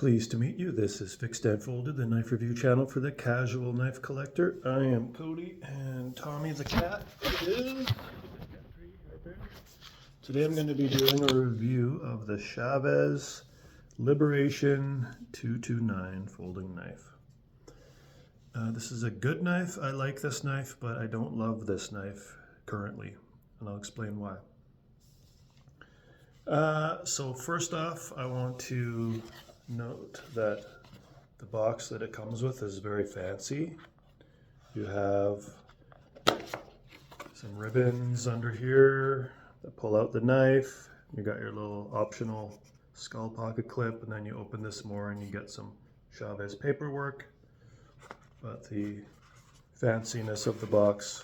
Pleased to meet you. This is Fixed and Folded, the knife review channel for the casual knife collector. I am Cody, and Tommy the cat is... Today I'm going to be doing a review of the Chaves Liberation 229 folding knife. This is a good knife. I like this knife, but I don't love this knife currently, and I'll explain why. So first off, I want to note that the box that it comes with is very fancy. You have some ribbons under here that pull out the knife. You got your little optional skull pocket clip, and then you open this more and you get some Chaves paperwork. But the fanciness of the box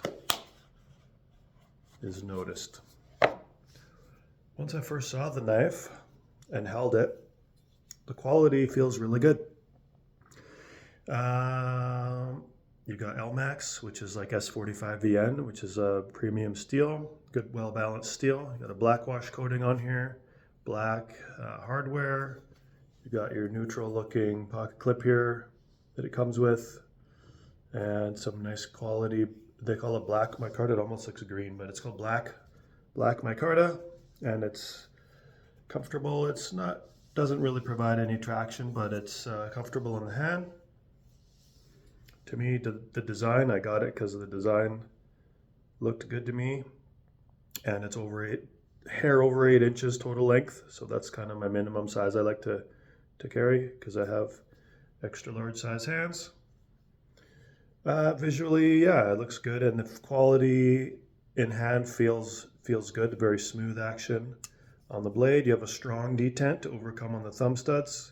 is noticed. Once I first saw the knife and held it, the quality feels really good. You've got Elmax, which is like S45VN, which is a premium steel, good well-balanced steel. You got a black wash coating on here, black hardware. You got your neutral looking pocket clip here that it comes with, and some nice quality. They call it black micarta. It almost looks green, but it's called black micarta, and it's comfortable. It's not, doesn't really provide any traction, but it's comfortable in the hand. To me, the design, I got it because the design looked good to me, and it's hair over 8 inches total length, so that's kind of my minimum size I like to carry because I have extra large size hands. Visually, yeah, it looks good, and the quality in hand feels good. Very smooth action on the blade. You have a strong detent to overcome on the thumb studs,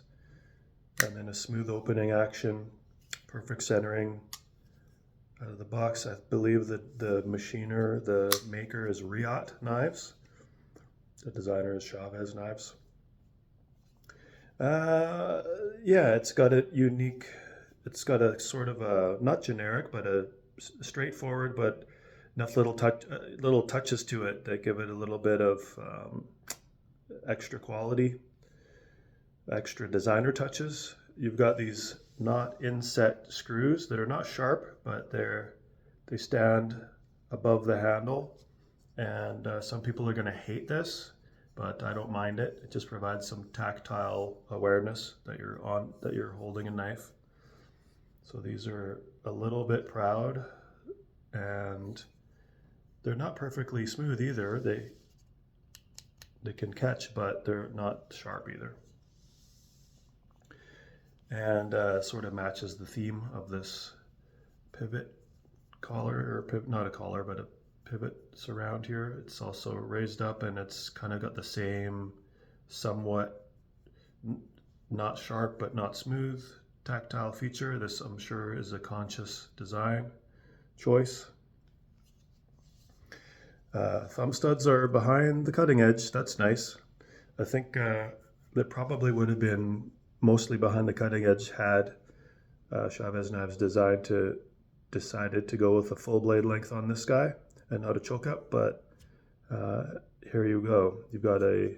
and then a smooth opening action, perfect centering out of the box. I believe that the maker is Riot Knives. The designer is Chaves Knives. Yeah, it's got a unique, it's got a sort of a, not generic, but a straightforward, but enough little touches to it that give it a little bit of extra quality, extra designer touches. You've got these not inset screws that are not sharp, but they stand above the handle, and some people are going to hate this, but I don't mind it. It just provides some tactile awareness that you're holding a knife. So these are a little bit proud, and they're not perfectly smooth either. They can catch, but they're not sharp either. And sort of matches the theme of this pivot collar, or not a collar, but a pivot surround here. It's also raised up, and it's kind of got the same somewhat not sharp but not smooth tactile feature. This, I'm sure, is a conscious design choice. Thumb studs are behind the cutting edge. That's nice. I think that probably would have been mostly behind the cutting edge had Chaves Knives decided to go with a full blade length on this guy and not a choke up, but here you go. You've got a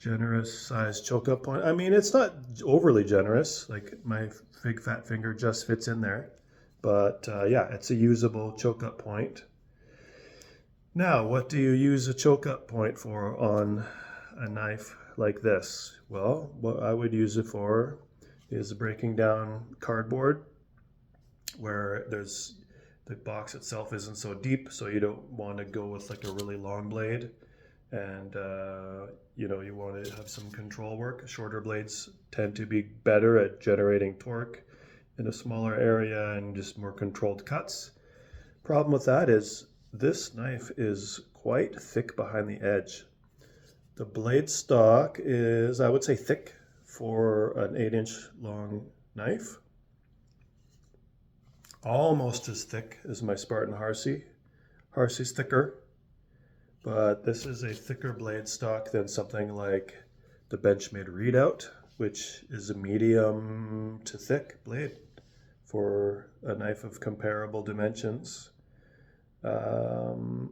generous size choke up point. I mean, it's not overly generous, like my big fat finger just fits in there, but yeah, it's a usable choke up point. Now, what do you use a choke up point for on a knife like this? Well, what I would use it for is breaking down cardboard where the box itself isn't so deep, so you don't want to go with like a really long blade, and you know, you want to have some control work. Shorter blades tend to be better at generating torque in a smaller area and just more controlled cuts. Problem with that is this knife is quite thick behind the edge. The blade stock is, I would say, thick for an 8-inch long knife. Almost as thick as my Spartan Harsey. Harsey's thicker, but this is a thicker blade stock than something like the Benchmade Readout, which is a medium to thick blade for a knife of comparable dimensions. The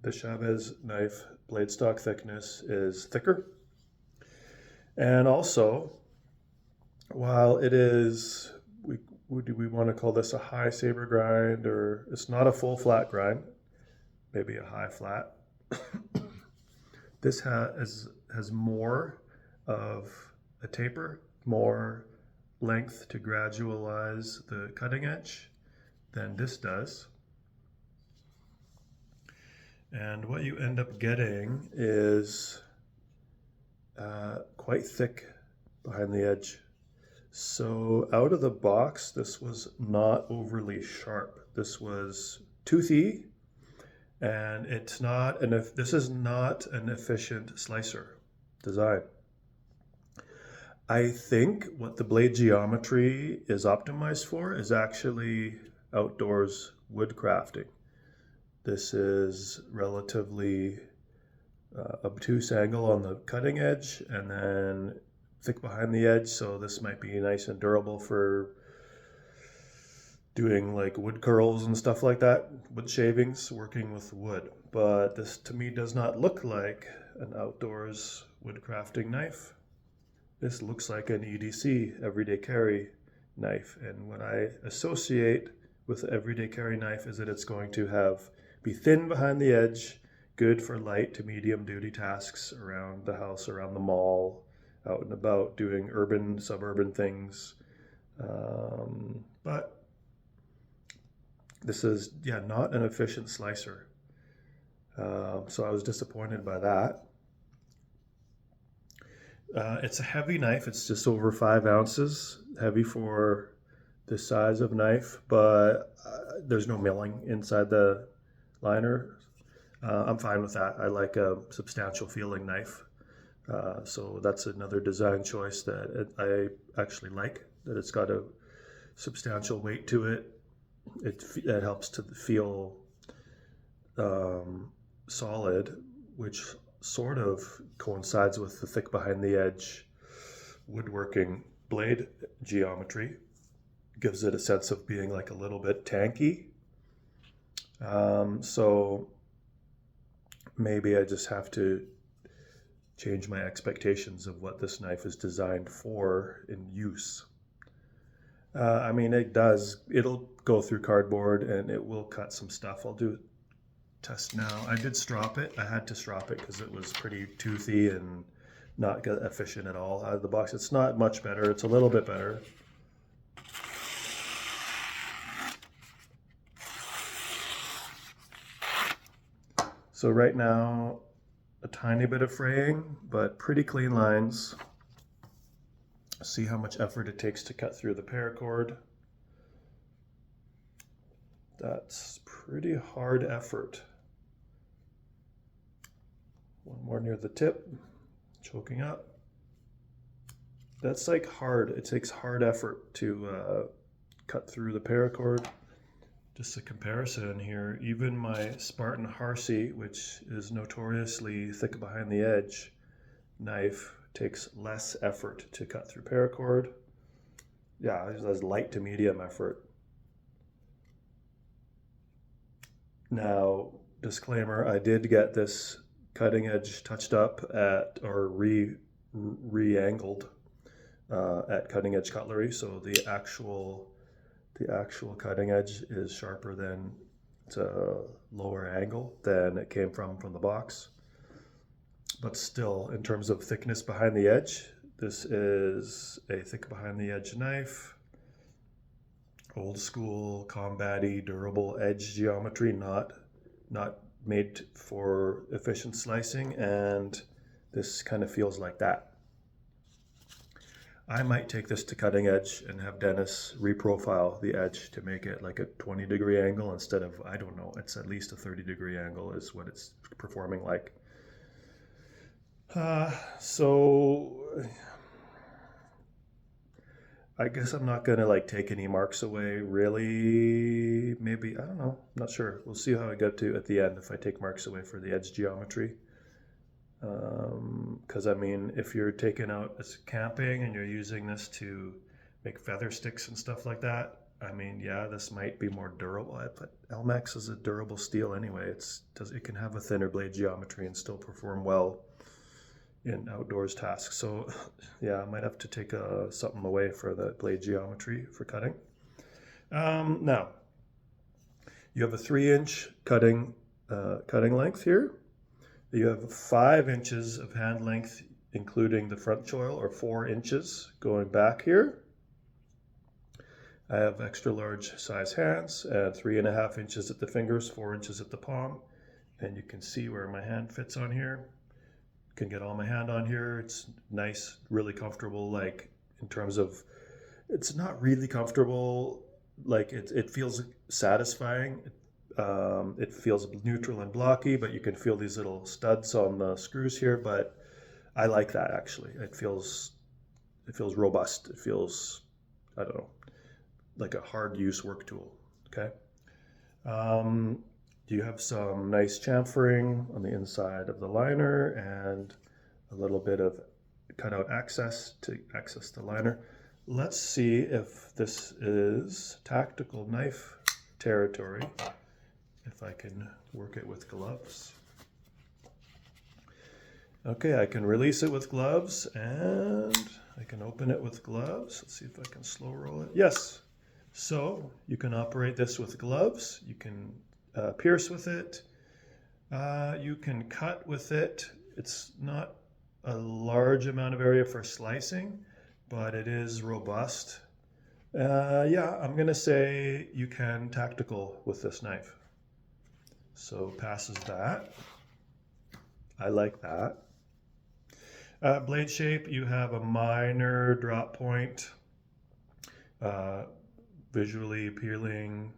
Chaves knife blade stock thickness is thicker, And also, while it is, do we want to call this a high saber grind, or it's not a full flat grind, maybe a high flat. This has more of a taper, more length to gradualize the cutting edge than this does. And what you end up getting is quite thick behind the edge. So out of the box, this was not overly sharp. This was toothy, and this is not an efficient slicer design. I think what the blade geometry is optimized for is actually outdoors wood crafting. This is relatively obtuse angle on the cutting edge and then thick behind the edge, so this might be nice and durable for doing like wood curls and stuff like that, wood shavings, working with wood. But this to me does not look like an outdoors wood crafting knife. This looks like an EDC, everyday carry knife, and what I associate with everyday carry knife is that it's going to be thin behind the edge, good for light to medium duty tasks around the house, around the mall, out and about doing urban, suburban things. But this is, not an efficient slicer. So I was disappointed by that. It's a heavy knife. It's just over 5 ounces, heavy for this size of knife, but there's no milling inside the liner. I'm fine with that. I like a substantial feeling knife. So that's another design choice that I actually like, that it's got a substantial weight to it. It helps to feel solid, which sort of coincides with the thick behind the edge woodworking blade geometry. Gives it a sense of being like a little bit tanky. So maybe I just have to change my expectations of what this knife is designed for in use. I mean, it'll go through cardboard and it will cut some stuff. I'll do a test now. I did strop it. I had to strop it because it was pretty toothy and not efficient at all out of the box. It's not much better. It's a little bit better. So right now, a tiny bit of fraying, but pretty clean lines. See how much effort it takes to cut through the paracord. That's pretty hard effort. One more near the tip, choking up. That's like hard. It takes hard effort to cut through the paracord. Just a comparison here, even my Spartan Harsey, which is notoriously thick behind the edge knife, takes less effort to cut through paracord. Yeah, it has light to medium effort. Now, disclaimer, I did get this cutting edge touched up or re-angled at Cutting Edge Cutlery, so the actual cutting edge is sharper than, it's a lower angle than it came from the box. But still, in terms of thickness behind the edge, this is a thick behind the edge knife. Old school, combat-y, durable edge geometry, not made for efficient slicing, and this kind of feels like that. I might take this to Cutting Edge and have Dennis reprofile the edge to make it like a 20-degree angle instead of, I don't know, it's at least a 30-degree angle is what it's performing like. So I guess I'm not gonna like take any marks away, really. Maybe, I don't know, I'm not sure. We'll see how I get to at the end if I take marks away for the edge geometry. Because I mean, if you're taking out as camping and you're using this to make feather sticks and stuff like that, I mean, yeah, this might be more durable. But Elmax is a durable steel anyway. It can have a thinner blade geometry and still perform well in outdoors tasks. So yeah, I might have to take something away for the blade geometry for cutting. Now, you have a 3-inch cutting length here. You have 5 inches of hand length, including the front choil, or 4 inches going back here. I have extra large size hands and 3.5 inches at the fingers, 4 inches at the palm. And you can see where my hand fits on here. Can get all my hand on here. It's nice, really comfortable, like in terms of, it's not really comfortable, like it feels satisfying. It feels neutral and blocky, but you can feel these little studs on the screws here, but I like that actually. It feels robust. It feels, I don't know, like a hard use work tool. Okay. You have some nice chamfering on the inside of the liner and a little bit of cutout access to access the liner. Let's see if this is tactical knife territory, if I can work it with gloves. Okay, I can release it with gloves and I can open it with gloves. Let's see if I can slow roll it. Yes. So you can operate this with gloves. You can pierce with it. You can cut with it. It's not a large amount of area for slicing, but it is robust. Yeah, I'm gonna say you can tactical with this knife. So passes that. I like that. Blade shape, you have a minor drop point, visually appealing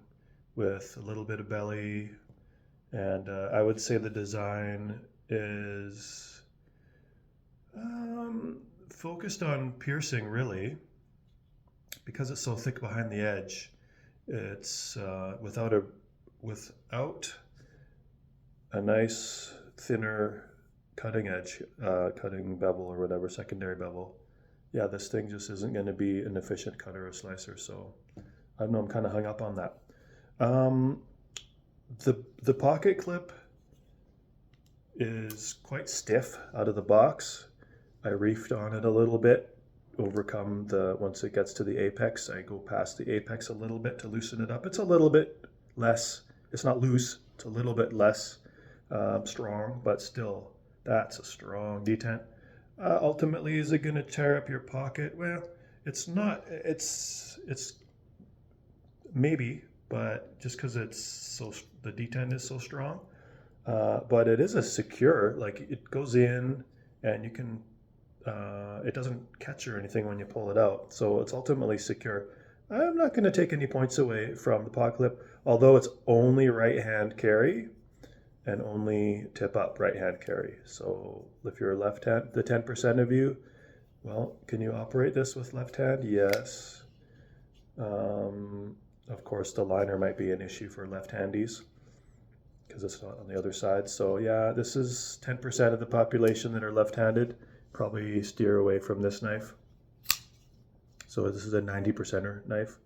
with a little bit of belly, and I would say the design is focused on piercing, really, because it's so thick behind the edge. It's without a nice thinner cutting edge, cutting bevel or whatever, secondary bevel. Yeah, this thing just isn't going to be an efficient cutter or slicer, so I don't know, I'm kind of hung up on that. The pocket clip is quite stiff out of the box. I reefed on it a little bit, overcome once it gets to the apex, I go past the apex a little bit to loosen it up. It's a little bit less, it's not loose, it's a little bit less strong, but still, that's a strong detent. Ultimately, is it going to tear up your pocket? Well, it's not, it's maybe, but just because the detent is so strong. But it is a secure, like it goes in and you can, it doesn't catch or anything when you pull it out. So it's ultimately secure. I'm not going to take any points away from the pocket clip, although it's only right hand carry and only tip up right hand carry. So if you're left hand, the 10% of you, well, can you operate this with left hand? Yes. Of course, the liner might be an issue for left-handies because it's not on the other side. So yeah, this is 10% of the population that are left-handed. Probably steer away from this knife. So this is a 90%er knife.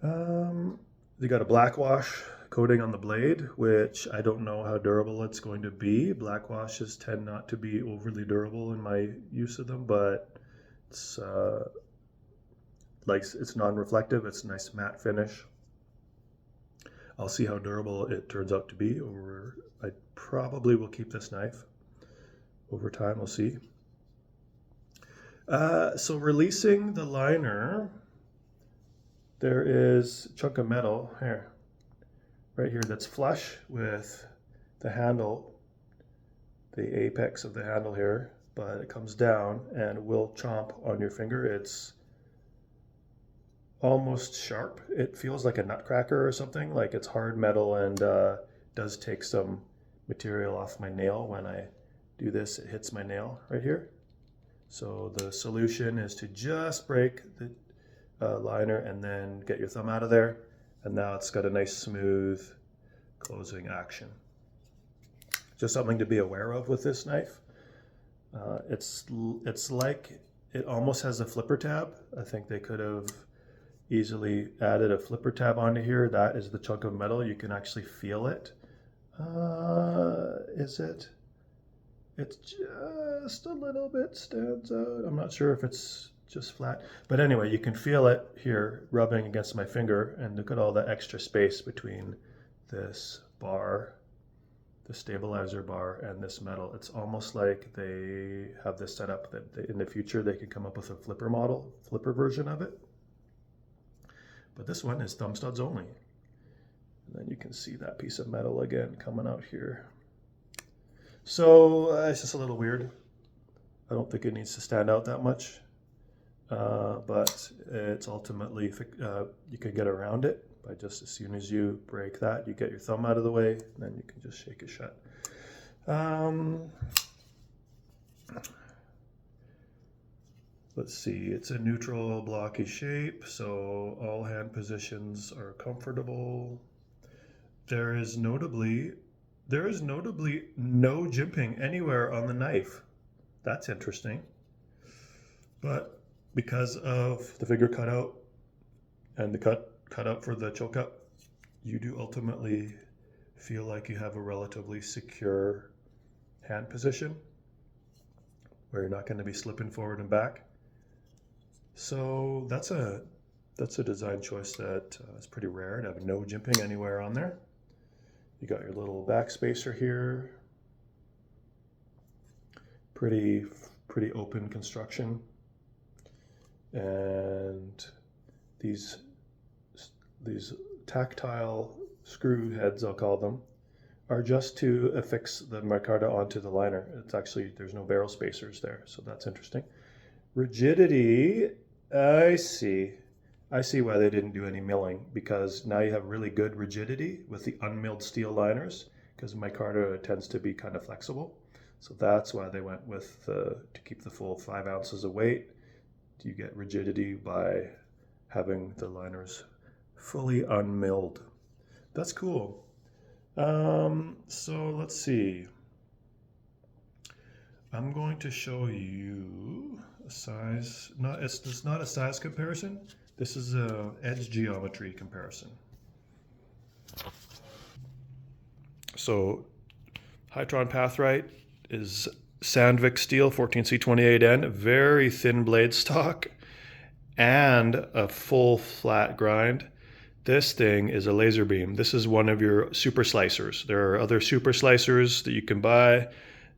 You got a black wash coating on the blade, which I don't know how durable it's going to be. Black washes tend not to be overly durable in my use of them, but it's it's non-reflective. It's a nice matte finish. I'll see how durable it turns out to be. I probably will keep this knife. Over time, we'll see. So releasing the liner, there is a chunk of metal here, right here, that's flush with the handle, the apex of the handle here, but it comes down and will chomp on your finger. It's almost sharp. It feels like a nutcracker or something, like it's hard metal, and does take some material off my nail. When I do this, it hits my nail right here. So the solution is to just break the liner and then get your thumb out of there, and now it's got a nice smooth closing action. Just something to be aware of with this knife. It's like it almost has a flipper tab. I think they could have easily added a flipper tab onto here. That is the chunk of metal. You can actually feel it. Is it? It's just a little bit stands out. I'm not sure if it's just flat, but anyway, you can feel it here rubbing against my finger, and look at all the extra space between this bar, the stabilizer bar, and this metal. It's almost like they have this set up that in the future they could come up with a flipper version of it. But this one is thumb studs only. And then you can see that piece of metal again coming out here. So it's just a little weird. I don't think it needs to stand out that much, but it's ultimately, you can get around it by just as soon as you break that, you get your thumb out of the way, and then you can just shake it shut. Let's see, it's a neutral blocky shape, so all hand positions are comfortable. There is notably no jimping anywhere on the knife. That's interesting. But because of the figure cutout and the cutout for the choke up, you do ultimately feel like you have a relatively secure hand position where you're not going to be slipping forward and back. So that's a design choice that is pretty rare, to have no jimping anywhere on there. You got your little back spacer here. Pretty open construction. And these tactile screw heads, I'll call them, are just to affix the micarta onto the liner. It's actually, there's no barrel spacers there, so that's interesting. Rigidity, I see why they didn't do any milling, because now you have really good rigidity with the unmilled steel liners, because micarta tends to be kind of flexible. So that's why they went with to keep the full 5 ounces of weight. You get rigidity by having the liners fully unmilled. That's cool. So let's see. I'm going to show you a size. It's not a size comparison. This is a edge geometry comparison. So Hytron Pathright is Sandvik steel, 14C28N, very thin blade stock and a full flat grind. This thing is a laser beam. This is one of your super slicers. There are other super slicers that you can buy,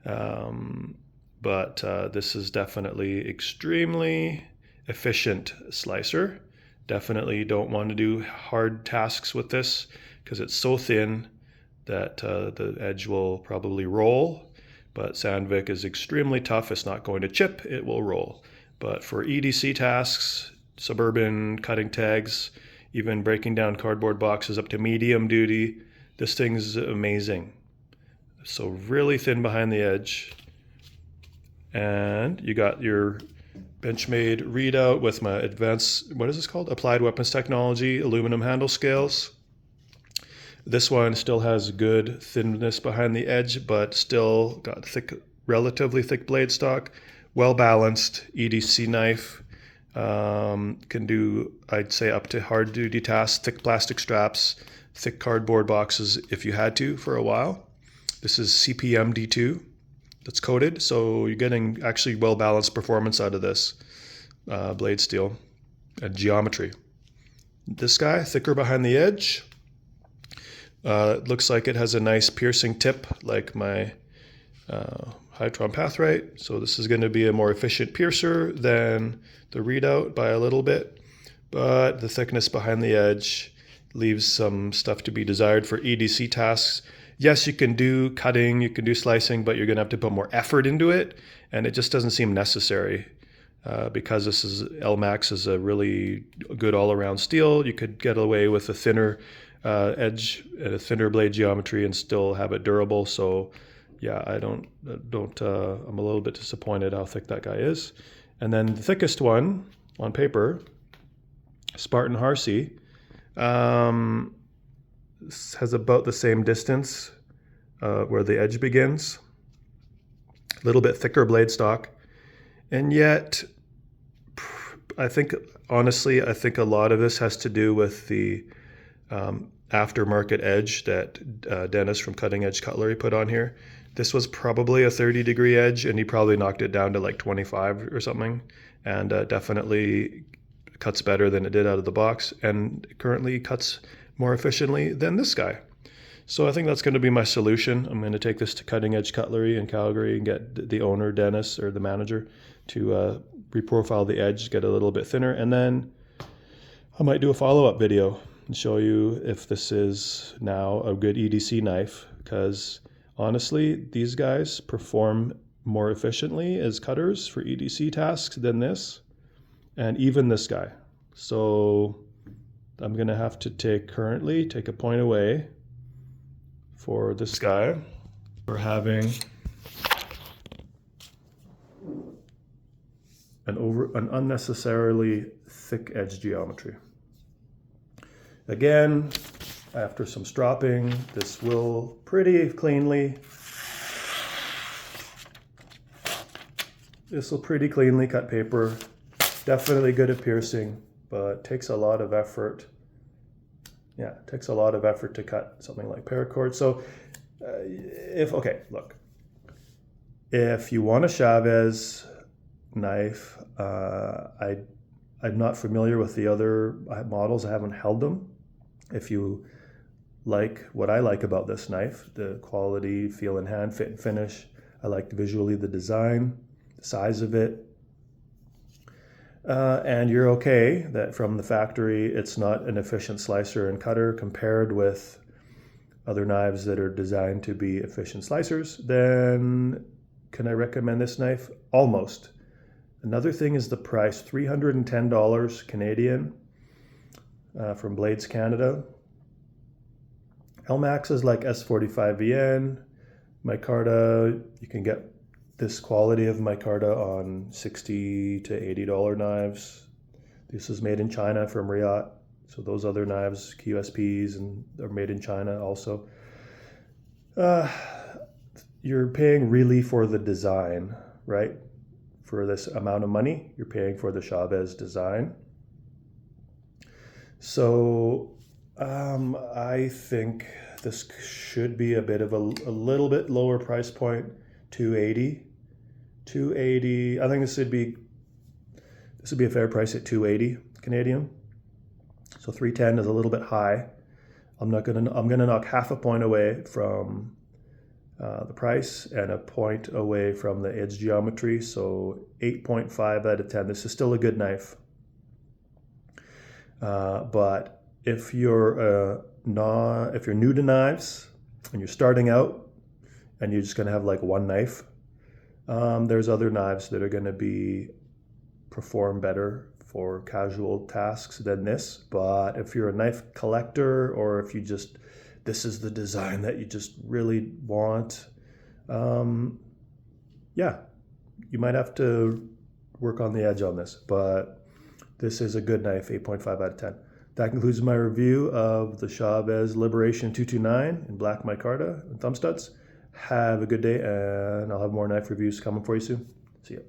but this is definitely extremely efficient slicer. Definitely don't want to do hard tasks with this because it's so thin that the edge will probably roll. But Sandvik is extremely tough. It's not going to chip, it will roll. But for EDC tasks, suburban cutting tags, even breaking down cardboard boxes up to medium duty, this thing's amazing. So really thin behind the edge. And you got your Benchmade readout with my advanced, what is this called? Applied Weapons Technology aluminum handle scales. This one still has good thinness behind the edge, but still got relatively thick blade stock, well balanced EDC knife. Can do, I'd say, up to hard duty tasks, thick plastic straps, thick cardboard boxes if you had to for a while. This is CPM D2 that's coated, so you're getting actually well balanced performance out of this blade steel and geometry. This guy, thicker behind the edge. It looks like it has a nice piercing tip like my Hytron Pathright. So this is going to be a more efficient piercer than the readout by a little bit. But the thickness behind the edge leaves some stuff to be desired for EDC tasks. Yes, you can do cutting, you can do slicing, but you're going to have to put more effort into it. And it just doesn't seem necessary. Because this is Elmax is a really good all-around steel, you could get away with a thinner edge and a thinner blade geometry and still have it durable. So yeah, I'm a little bit disappointed how thick that guy is. And then the thickest one on paper, Spartan Harsey, has about the same distance where the edge begins, a little bit thicker blade stock. And yet, honestly, I think a lot of this has to do with the aftermarket edge that Dennis from Cutting Edge Cutlery put on here. This was probably a 30-degree edge, and he probably knocked it down to like 25 or something, and definitely cuts better than it did out of the box, and currently cuts more efficiently than this guy. So I think that's going to be my solution. I'm going to take this to Cutting Edge Cutlery in Calgary and get the owner, Dennis, or the manager, to reprofile the edge, get a little bit thinner, and then I might do a follow-up video and show you if this is now a good EDC knife, because honestly, these guys perform more efficiently as cutters for EDC tasks than this, and even this guy. So I'm going to have to take a point away for this guy for having an unnecessarily thick edge geometry. Again, after some stropping, this will pretty cleanly cut paper. Definitely good at piercing, but takes a lot of effort. Yeah, it takes a lot of effort to cut something like paracord. So if you want a Chaves knife, I'm not familiar with the other models. I haven't held them. If you like what I like about this knife, the quality, feel in hand, fit and finish, I liked visually the design, the size of it, and you're okay that from the factory it's not an efficient slicer and cutter compared with other knives that are designed to be efficient slicers, then can I recommend this knife? Almost. Another thing is the price, $310 Canadian from Blades Canada. Elmax is like S45VN. Micarta, you can get this quality of micarta on $60 to $80 knives. This is made in China from Riyadh. So those other knives, QSPs, and are made in China also. You're paying really for the design, right? For this amount of money, you're paying for the Chaves design. So I think this should be a bit of a little bit lower price point, $280. I think this would be a fair price at $280 Canadian. So $310 is a little bit high. I'm gonna knock half a point away from the price and a point away from the edge geometry. So 8.5 out of 10. This is still a good knife. But if you're new to knives and you're starting out and you're just gonna have like one knife, there's other knives that are going to perform better for casual tasks than this. But if you're a knife collector, or if this is the design that you just really want, yeah, you might have to work on the edge on this. But this is a good knife, 8.5 out of 10. That concludes my review of the Chaves Liberation 229 in black micarta and thumb studs. Have a good day, and I'll have more knife reviews coming for you soon. See ya.